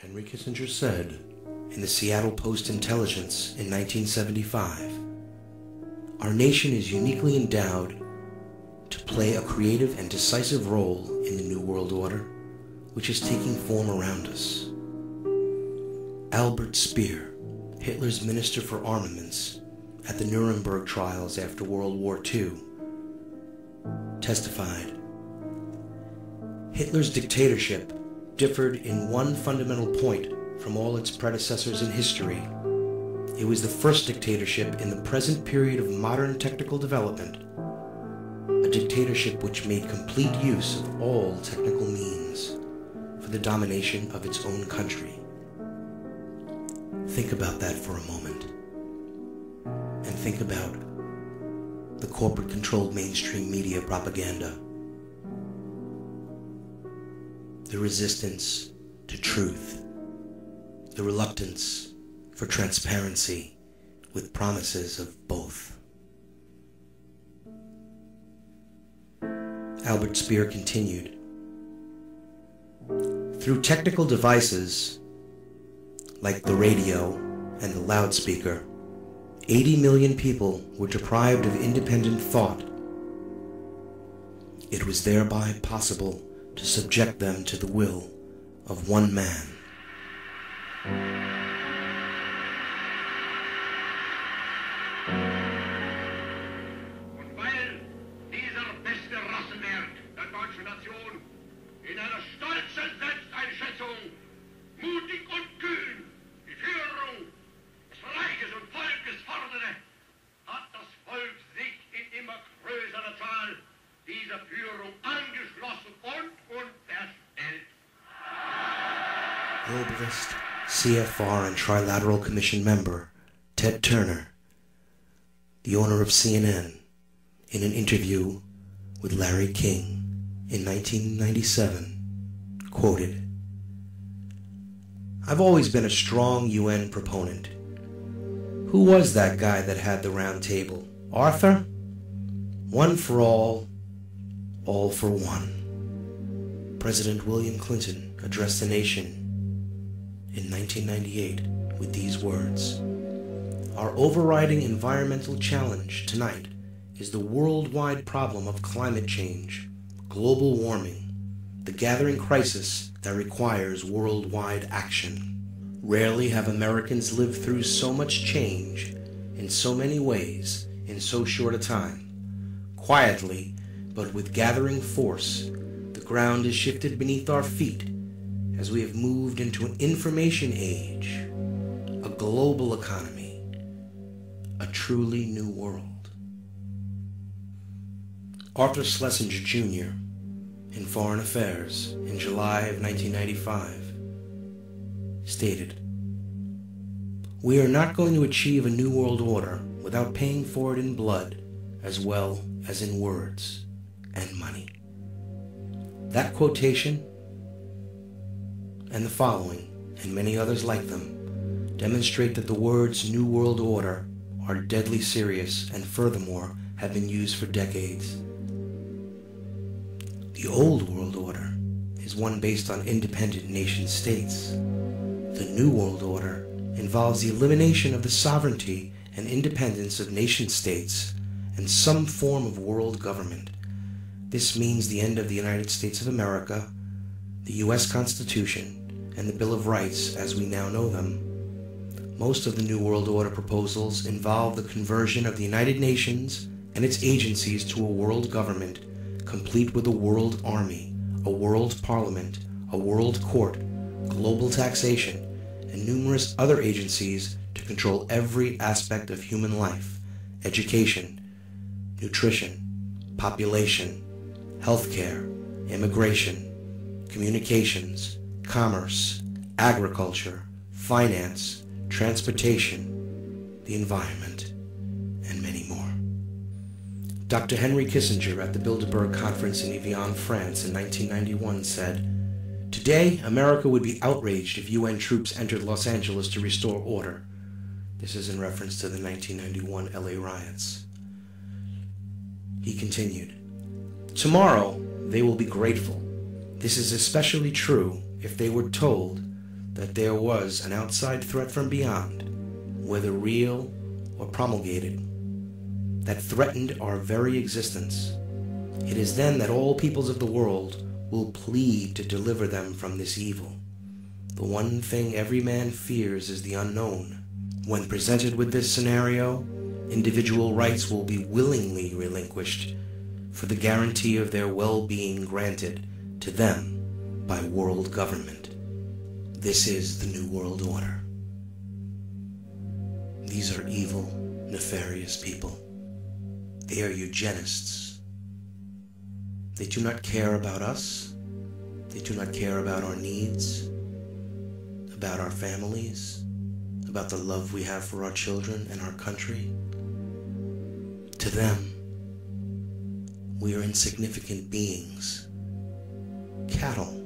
Henry Kissinger said in the Seattle Post-Intelligence in 1975, "Our nation is uniquely endowed to play a creative and decisive role in the New World Order, which is taking form around us." Albert Speer, Hitler's Minister for Armaments at the Nuremberg trials after World War II, testified, "Hitler's dictatorship differed in one fundamental point from all its predecessors in history. It was the first dictatorship in the present period of modern technical development, a dictatorship which made complete use of all technical means for the domination of its own country." Think about that for a moment. And think about the corporate-controlled mainstream media propaganda, the resistance to truth, the reluctance for transparency with promises of both. Albert Speer continued, "Through technical devices like the radio and the loudspeaker, 80 million people were deprived of independent thought. It was thereby possible to subject them to the will of one man." Und weil dieser beste Rassenwert der deutschen Nation in einer stolzen Selbsteinschätzung mutig und kühn die Führung des Reiches und Volkes forderte, hat das Volk sich in immer größerer Zahl dieser Führung angeschlossen und unterstellt. Globalist, CFR and Trilateral Commission member Ted Turner, the owner of CNN, in an interview with Larry King in 1997, quoted, "I've always been a strong UN proponent. Who was that guy that had the round table? Arthur? One for all for one." President William Clinton addressed the nation in 1998 with these words, "Our overriding environmental challenge tonight is the worldwide problem of climate change, global warming, the gathering crisis that requires worldwide action. Rarely have Americans lived through so much change in so many ways in so short a time. Quietly, but with gathering force, the ground is shifted beneath our feet as we have moved into an information age, a global economy, a truly new world." Arthur Schlesinger Jr., in Foreign Affairs in July of 1995, stated, "We are not going to achieve a new world order without paying for it in blood as well as in words and money." That quotation and the following, and many others like them, demonstrate that the words New World Order are deadly serious and furthermore have been used for decades. The Old World Order is one based on independent nation-states. The New World Order involves the elimination of the sovereignty and independence of nation-states and some form of world government. This means the end of the United States of America, the U.S. Constitution, and the Bill of Rights as we now know them. Most of the New World Order proposals involve the conversion of the United Nations and its agencies to a world government, complete with a world army, a world parliament, a world court, global taxation, and numerous other agencies to control every aspect of human life: education, nutrition, population, healthcare, immigration, communications, commerce, agriculture, finance, transportation, the environment, and many more. Dr. Henry Kissinger at the Bilderberg Conference in Evian, France in 1991 said, "Today, America would be outraged if UN troops entered Los Angeles to restore order." This is in reference to the 1991 LA riots. He continued, "Tomorrow, they will be grateful. This is especially true if they were told that there was an outside threat from beyond, whether real or promulgated, that threatened our very existence, it is then that all peoples of the world will plead to deliver them from this evil. The one thing every man fears is the unknown. When presented with this scenario, individual rights will be willingly relinquished for the guarantee of their well-being granted to them by world government. This is the New World Order. These are evil, nefarious people. They are eugenists. They do not care about us. They do not care about our needs, about our families, about the love we have for our children and our country. To them, we are insignificant beings, cattle,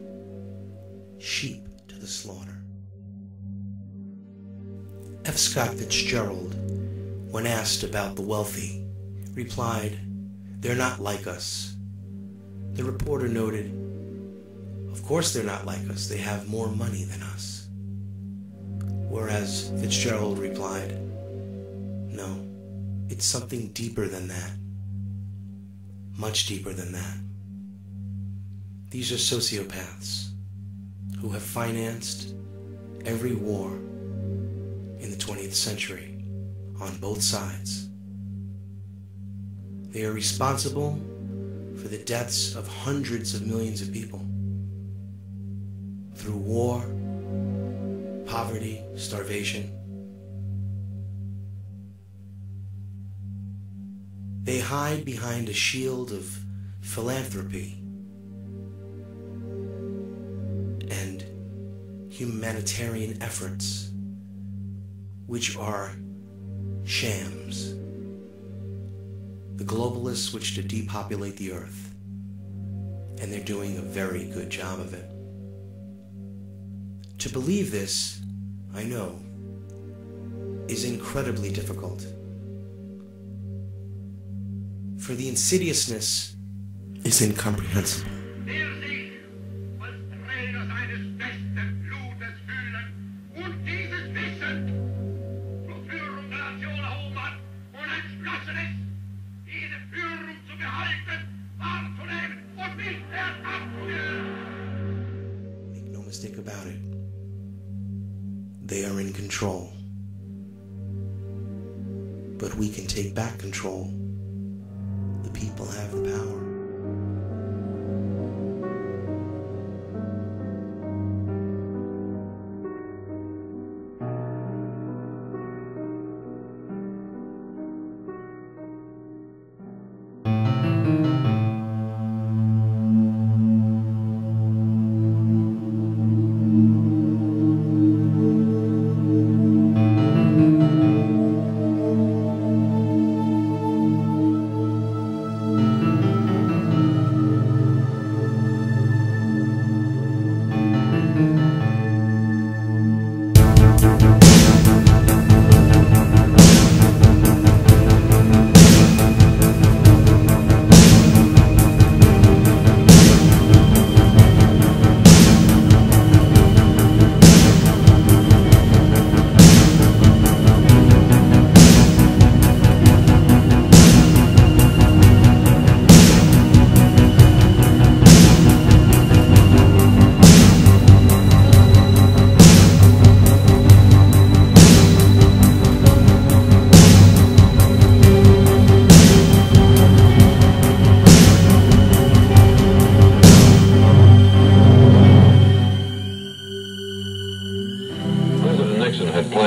sheep to the slaughter. F. Scott Fitzgerald, when asked about the wealthy, replied, "They're not like us." The reporter noted, "Of course they're not like us. They have more money than us." Whereas Fitzgerald replied, "No, it's something deeper than that. Much deeper than that. These are sociopaths who have financed every war in the 20th century on both sides. They are responsible for the deaths of hundreds of millions of people through war, poverty, starvation. They hide behind a shield of philanthropy and humanitarian efforts, which are shams. The globalists wish to depopulate the earth, and they're doing a very good job of it. To believe this, I know, is incredibly difficult. For the insidiousness is incomprehensible. Der sich als Träger seines besten Blutes fühlen und dieses Wissen zur Führung der Nation erhoben hat und entschlossen ist, diese Führung zu behalten, wahrzunehmen und nicht erst abzugeben. Make no mistake about it. They are in control. But we can take back control. The people have the power.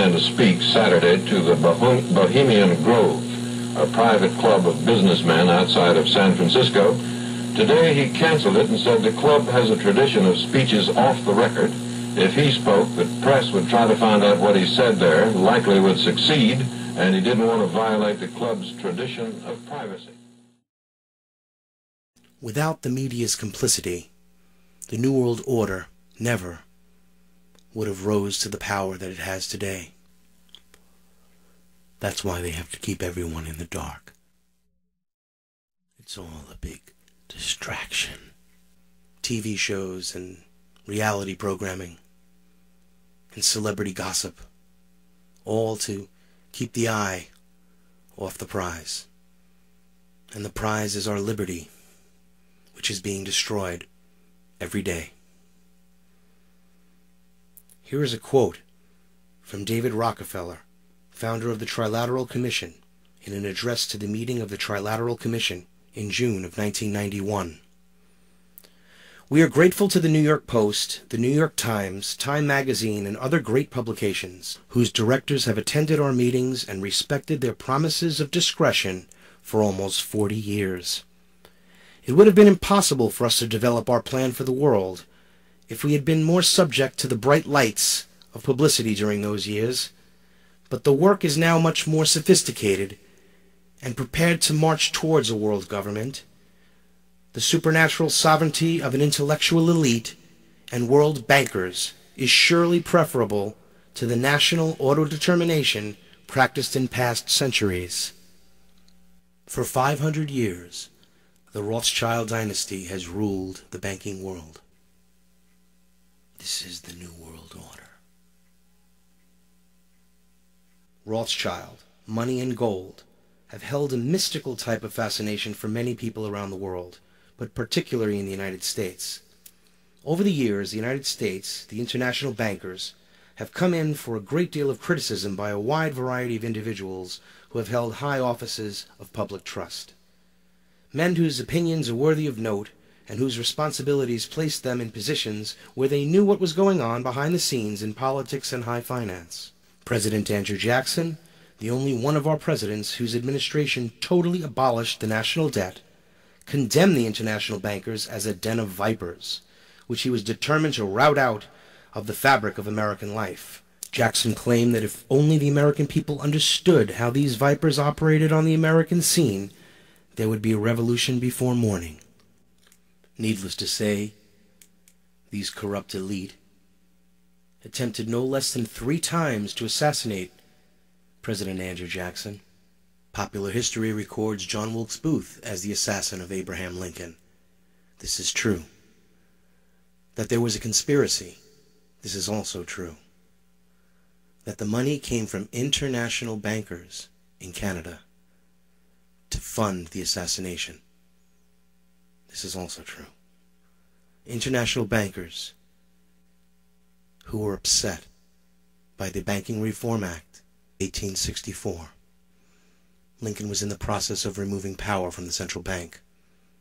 To speak Saturday to the Bohemian Grove, a private club of businessmen outside of San Francisco. Today he canceled it and said the club has a tradition of speeches off the record. If he spoke, the press would try to find out what he said there, likely would succeed, and he didn't want to violate the club's tradition of privacy. Without the media's complicity, the New World Order never would have rose to the power that it has today. That's why they have to keep everyone in the dark. It's all a big distraction. TV shows and reality programming. and celebrity gossip, all to keep the eye off the prize. And the prize is our liberty, which is being destroyed every day. Here is a quote from David Rockefeller, founder of the Trilateral Commission, in an address to the meeting of the Trilateral Commission in June of 1991. We are grateful to the New York Post, the New York Times, Time Magazine, and other great publications whose directors have attended our meetings and respected their promises of discretion for almost 40 years. It would have been impossible for us to develop our plan for the world if we had been more subject to the bright lights of publicity during those years, but the work is now much more sophisticated and prepared to march towards a world government. The supernatural sovereignty of an intellectual elite and world bankers is surely preferable to the national autodetermination practiced in past centuries. For 500 years, the Rothschild dynasty has ruled the banking world. This is the New World Order. Rothschild, money and gold, have held a mystical type of fascination for many people around the world, but particularly in the United States. Over the years, the United States, the international bankers, have come in for a great deal of criticism by a wide variety of individuals who have held high offices of public trust. Men whose opinions are worthy of note and whose responsibilities placed them in positions where they knew what was going on behind the scenes in politics and high finance. President Andrew Jackson, the only one of our presidents whose administration totally abolished the national debt, condemned the international bankers as a den of vipers, which he was determined to rout out of the fabric of American life. Jackson claimed that if only the American people understood how these vipers operated on the American scene, there would be a revolution before morning. Needless to say, these corrupt elite attempted no less than 3 times to assassinate President Andrew Jackson. Popular history records John Wilkes Booth as the assassin of Abraham Lincoln. This is true. That there was a conspiracy, this is also true. That the money came from international bankers in Canada to fund the assassination, this is also true. International bankers who were upset by the Banking Reform Act, 1864. Lincoln was in the process of removing power from the central bank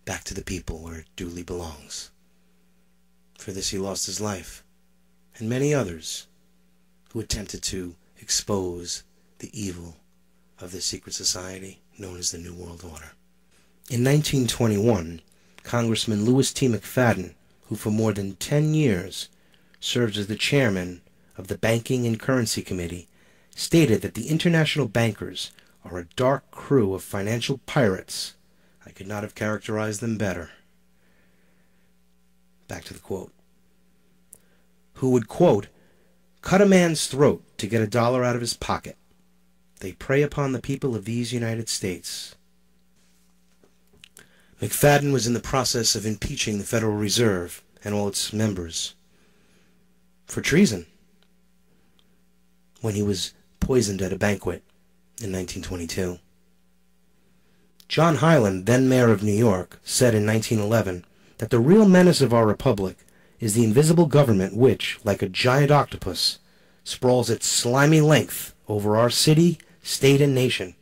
back to the people where it duly belongs. For this he lost his life, and many others who attempted to expose the evil of this secret society known as the New World Order. In 1921, Congressman Louis T. McFadden, who for more than 10 years served as the chairman of the Banking and Currency Committee, stated that the international bankers are a dark crew of financial pirates. I could not have characterized them better. Back to the quote. Who would, quote, cut a man's throat to get $1 out of his pocket. They prey upon the people of these United States. McFadden was in the process of impeaching the Federal Reserve and all its members for treason when he was poisoned at a banquet in 1922. John Hyland, then mayor of New York, said in 1911 that the real menace of our republic is the invisible government which, like a giant octopus, sprawls its slimy length over our city, state, and nation.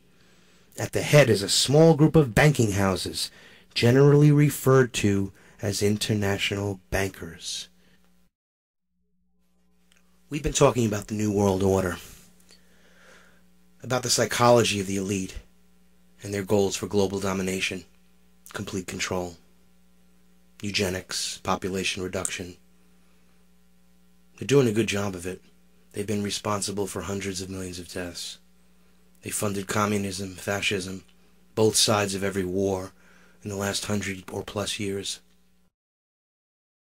At the head is a small group of banking houses, generally referred to as international bankers. We've been talking about the New World Order, about the psychology of the elite and their goals for global domination, complete control, eugenics, population reduction. They're doing a good job of it. They've been responsible for hundreds of millions of deaths. They funded communism, fascism, both sides of every war in the last 100 or plus years.